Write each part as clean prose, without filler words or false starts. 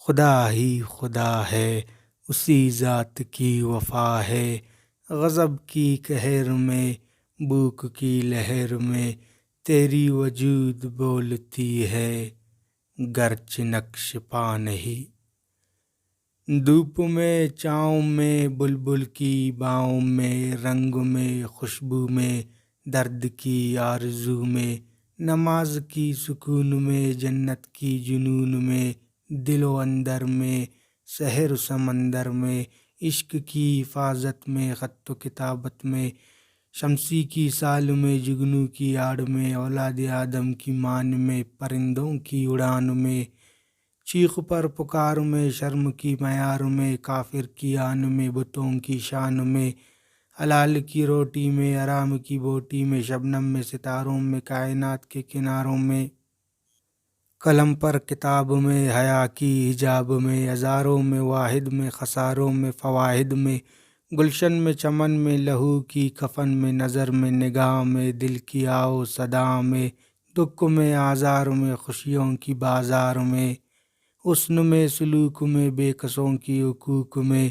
خدا ہی خدا ہے، اسی ذات کی وفا ہے۔ غضب کی قہر میں، بھوک کی لہر میں، تیری وجود بولتی ہے، گرچہ نقش پا نہیں۔ دھوپ میں، چھاؤں میں، بلبل کی باہوں میں، رنگ میں، خوشبو میں، درد کی آرزو میں، نماز کی سکون میں، جنت کی جنون میں، دل و اندر میں، سحر و سمندر میں، عشق کی حفاظت میں، خط و کتابت میں، شمسی کی سال میں، جگنو کی آڑ میں، اولاد آدم کی مان میں، پرندوں کی اڑان میں، چیخ پر پکار میں، شرم کی معیار میں، کافر کی آن میں، بتوں کی شان میں، حلال کی روٹی میں، حرام کی بوٹی میں، شبنم میں، ستاروں میں، کائنات کے کناروں میں، قلم پر کتاب میں، حیا کی حجاب میں، ہزاروں میں، واحد میں، خساروں میں، فواہد میں، گلشن میں، چمن میں، لہو کی کفن میں، نظر میں، نگاہ میں، دل کی آو صدا میں، دکھ میں، آزار میں، خوشیوں کی بازار میں، حسن میں، سلوک میں، بے کسوں کی حقوق میں،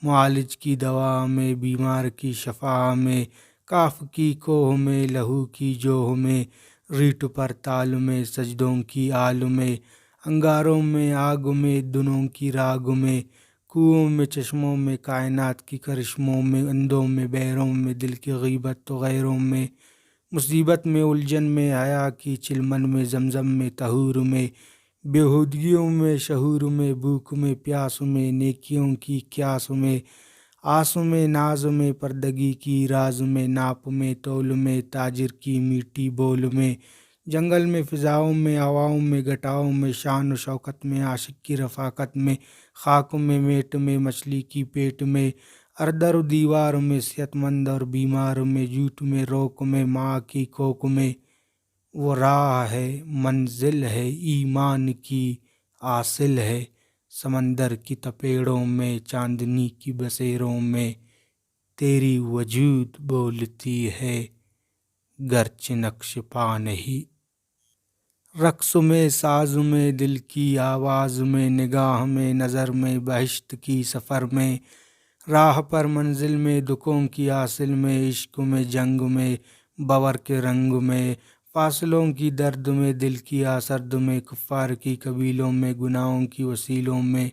معالج کی دوا میں، بیمار کی شفا میں، کاف کی کوہ میں، لہو کی جوہ میں، ریٹ پر تال میں، سجدوں کی آل میں، انگاروں میں، آگ میں، دنوں کی راگ میں، کنوؤں میں، چشموں میں، کائنات کی کرشموں میں، اندوں میں، بہروں میں، دل کی غیبت و غیروں میں، مصیبت میں، الجھن میں، حیا کی چلمن میں، زمزم میں، طہور میں، بےہودگیوں میں، شعور میں، بھوک میں، پیاس میں، نیکیوں کی قیاس میں، آس میں، ناز میں، پردگی کی راز میں، ناپ میں، تول میں، تاجر کی میٹھی بول میں، جنگل میں، فضاؤں میں، ہواؤں میں، گٹاؤں میں، شان و شوکت میں، عاشق کی رفاقت میں، خاک میں، میٹ میں، مچھلی کی پیٹ میں، اردر و دیوار میں، صحت مند اور بیمار میں، جھوٹ میں، روک میں، ماں کی کوک میں، وہ راہ ہے، منزل ہے، ایمان کی حاصل ہے، سمندر کی تپیڑوں میں، چاندنی کی بسیروں میں، تیری وجود بولتی ہے، گرچہ نقش پا نہیں۔ رقص میں، ساز میں، دل کی آواز میں، نگاہ میں، نظر میں، بہشت کی سفر میں، راہ پر منزل میں، دکھوں کی حاصل میں، عشق میں، جنگ میں، بور کے رنگ میں، فاصلوں کی درد میں، دل کی آسرد میں، کفار کی قبیلوں میں، گناہوں کی وسیلوں میں،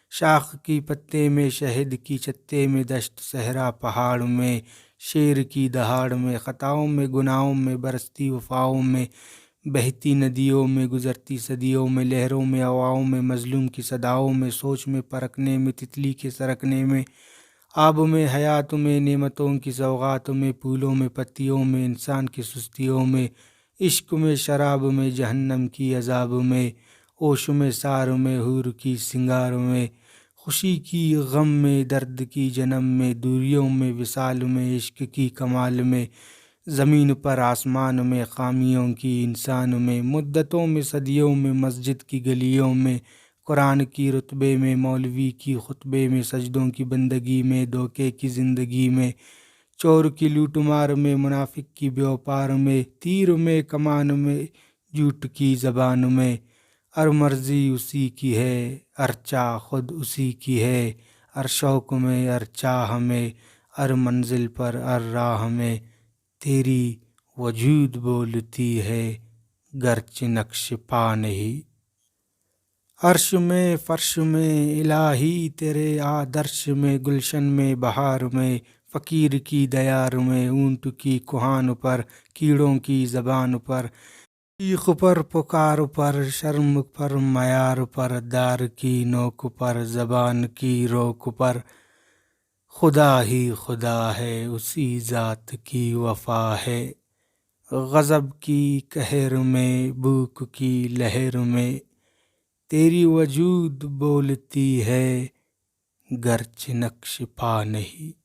شاخ کی پتے میں، شہد کی چتے میں، دشت صحرا پہاڑ میں، شیر کی دہاڑ میں، خطاؤں میں، گناہوں میں، برستی وفاؤں میں، بہتی ندیوں میں، گزرتی صدیوں میں، لہروں میں، ہواؤں میں، مظلوم کی صداؤں میں، سوچ میں، پرکھنے میں، تتلی کے سرکنے میں، آب میں، حیات میں، نعمتوں کی سوغات میں، پھولوں میں، پتیوں میں، انسان کی سستیوں میں، عشق میں، شراب میں، جہنم کی عذاب میں، ہوش میں، سار میں، حور کی سنگار میں، خوشی کی غم میں، درد کی جنم میں، دوریوں میں، وصال میں، عشق کی کمال میں، زمین پر آسمان میں، خامیوں کی انسان میں، مدتوں میں، صدیوں میں، مسجد کی گلیوں میں، قرآن کی رتبے میں، مولوی کی خطبے میں، سجدوں کی بندگی میں، دھوکے کی زندگی میں، چور کی لوٹ مار میں، منافق کی بیوپار میں، تیر میں، کمان میں، جھوٹ کی زبان میں، ہر مرضی اسی کی ہے، ہر چاہ خود اسی کی ہے، ہر شوق میں، ہر چاہ میں، ہر منزل پر، ہر راہ میں، تیری وجود بولتی ہے، گرچہ نقش پا نہیں۔ عرش میں، فرش میں، الہی تیرے آدرش میں، گلشن میں، بہار میں، فقیر کی دیار میں، اونٹ کی کوہان پر، کیڑوں کی زبان پر، چیخ پر، پکار پر، شرم پر، معیار پر، دار کی نوک پر، زبان کی روک پر، خدا ہی خدا ہے، اسی ذات کی وفا ہے۔ غضب کی قہر میں، بھوک کی لہر میں، تیری وجود بولتی ہے، گرچہ نقش پا نہیں۔